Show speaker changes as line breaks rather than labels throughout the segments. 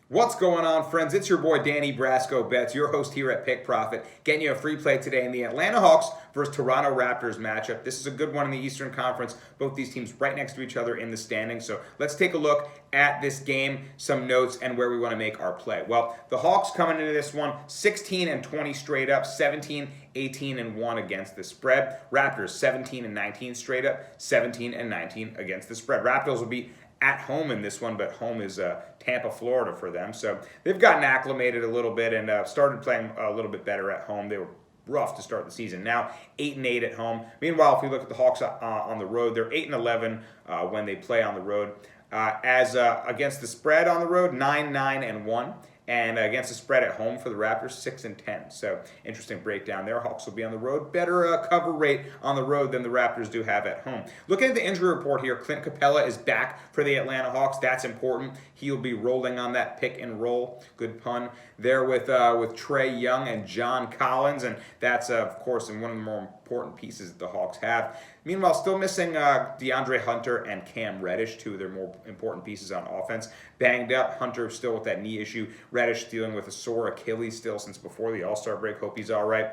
What's going on, friends? It's your boy Danny Brasco Betts, your host here at Pick Profit, getting you a free play today in the Atlanta Hawks versus Toronto Raptors matchup. This is a good one in the Eastern Conference. Both these teams right next to each other in the standings. So let's take a look at this game, some notes, and where we want to make our play. Well, the Hawks coming into this one 16-20 straight up, 17-18-1 against the spread. Raptors 17-19 straight up, 17-19 against the spread. Raptors will be at home in this one, but home is Tampa, Florida for them. So they've gotten acclimated a little bit and started playing a little bit better at home. They were rough to start the season. Now 8-8 at home. Meanwhile, if we look at the Hawks on the road, they're 8-11 when they play on the road. As against the spread on the road, 9-9-1. And against the spread at home for the Raptors, 6-10. So interesting breakdown there. Hawks will be on the road. Better cover rate on the road than the Raptors do have at home. Looking at the injury report here, Clint Capella is back for the Atlanta Hawks. That's important. He'll be rolling on that pick and roll. Good pun there with Trae Young and John Collins, and that's of course one of the more important pieces that the Hawks have. Meanwhile, still missing DeAndre Hunter and Cam Reddish, two of their more important pieces on offense. Banged up. Hunter still with that knee issue. Reddish dealing with a sore Achilles still since before the All-Star break. Hope he's all right.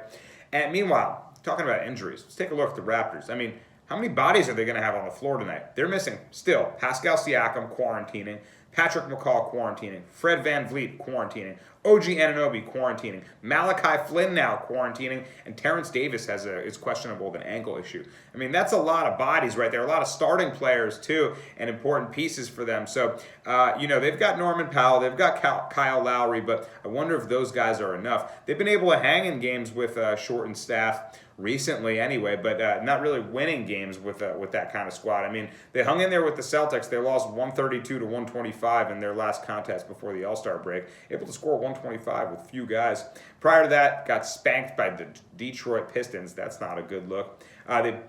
And meanwhile, talking about injuries, let's take a look at the Raptors. I mean, how many bodies are they going to have on the floor tonight? They're missing still Pascal Siakam quarantining, Patrick McCaw quarantining, Fred VanVleet quarantining, OG Anunoby quarantining, Malachi Flynn now quarantining, and Terrence Davis is questionable with an ankle issue. I mean, that's a lot of bodies right there, a lot of starting players too, and important pieces for them. So, they've got Norman Powell, they've got Kyle Lowry, but I wonder if those guys are enough. They've been able to hang in games with shortened staff recently anyway, but not really winning games with that kind of squad. I mean, they hung in there with the Celtics. They lost 132-125 in their last contest before the All-Star break, able to score 125 with few guys. Prior to that, got spanked by the Detroit Pistons. That's not a good look.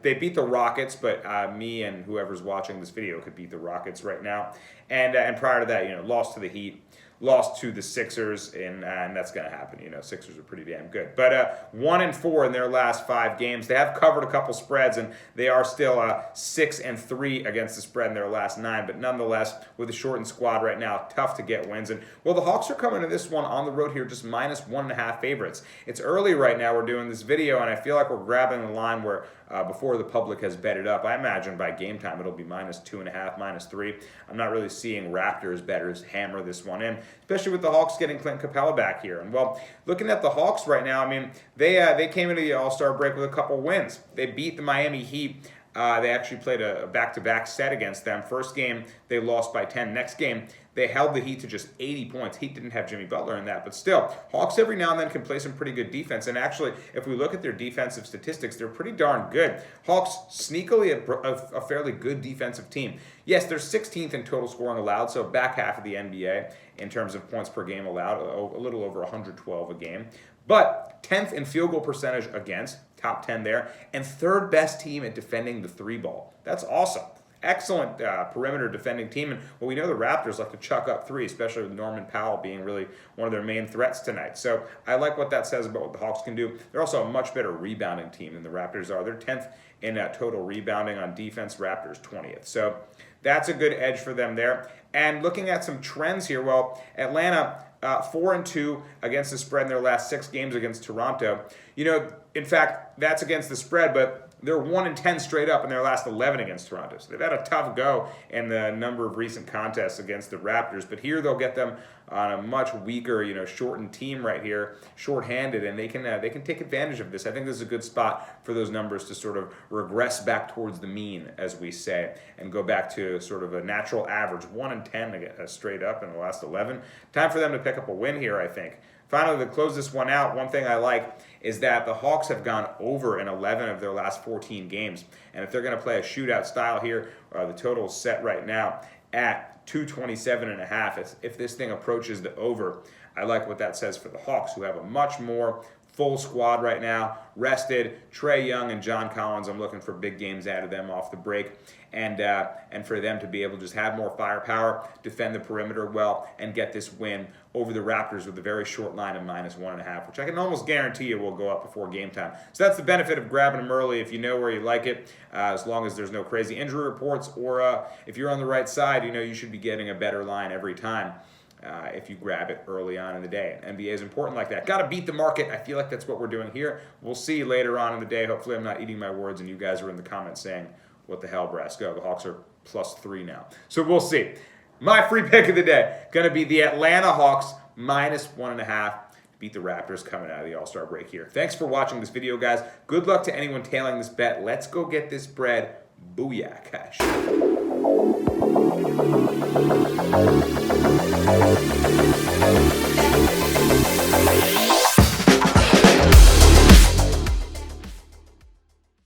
They beat the Rockets, but me and whoever's watching this video could beat the Rockets right now. And prior to that, lost to the Heat. Lost to the Sixers, and that's going to happen. Sixers are pretty damn good. But 1-4 in their last 5 games. They have covered a couple spreads, and they are still 6-3 against the spread in their last 9. But nonetheless, with a shortened squad right now, tough to get wins. And well, the Hawks are coming to this one on the road here, just -1.5 favorites. It's early right now. We're doing this video, and I feel like we're grabbing the line where before the public has betted up. I imagine by game time it'll be -2.5, -3. I'm not really seeing Raptors bettors hammer this one in, especially with the Hawks getting Clint Capella back here. And well, looking at the Hawks right now, I mean, they came into the All-Star break with a couple wins. They beat the Miami Heat. They actually played a back-to-back set against them. First game, they lost by 10. Next game, they held the Heat to just 80 points. Heat didn't have Jimmy Butler in that, but still, Hawks every now and then can play some pretty good defense. And actually, if we look at their defensive statistics, they're pretty darn good. Hawks sneakily a fairly good defensive team. Yes, they're 16th in total scoring allowed, so back half of the NBA in terms of points per game allowed, a little over 112 a game. But 10th in field goal percentage against, top 10 there, and third best team at defending the 3-ball. That's awesome. Excellent perimeter defending team. And well, we know the Raptors like to chuck up 3, especially with Norman Powell being really one of their main threats tonight. So I like what that says about what the Hawks can do. They're also a much better rebounding team than the Raptors are. They're 10th in total rebounding on defense, Raptors 20th. So that's a good edge for them there. And looking at some trends here, well, Atlanta 4-2 against the spread in their last 6 games against Toronto. In fact, that's against the spread, but they're 1-10 straight up in their last 11 against Toronto. So they've had a tough go in the number of recent contests against the Raptors. But here they'll get them on a much weaker, shortened team right here, shorthanded, and they can take advantage of this. I think this is a good spot for those numbers to sort of regress back towards the mean, as we say, and go back to sort of a natural average, 1-10 straight up in the last 11. Time for them to pick up a win here, I think. Finally, to close this one out, one thing I like is that the Hawks have gone over in 11 of their last 14 games. And if they're going to play a shootout style here, the total is set right now at 227.5. If this thing approaches the over, I like what that says for the Hawks, who have a much more full squad right now, rested. Trae Young and John Collins, I'm looking for big games out of them off the break. And for them to be able to just have more firepower, defend the perimeter well, and get this win over the Raptors with a very short line of -1.5, which I can almost guarantee you will go up before game time. So that's the benefit of grabbing them early if you know where you like it, as long as there's no crazy injury reports, or if you're on the right side, you should be getting a better line every time. if you grab it early on in the day. And NBA is important like that. Got to beat the market. I feel like that's what we're doing here. We'll see later on in the day. Hopefully I'm not eating my words and you guys are in the comments saying, what the hell, Brasco? The Hawks are +3 now. So we'll see. My free pick of the day, going to be the Atlanta Hawks -1.5. Beat the Raptors coming out of the All-Star break here. Thanks for watching this video, guys. Good luck to anyone tailing this bet. Let's go get this bread. Booyah, cash.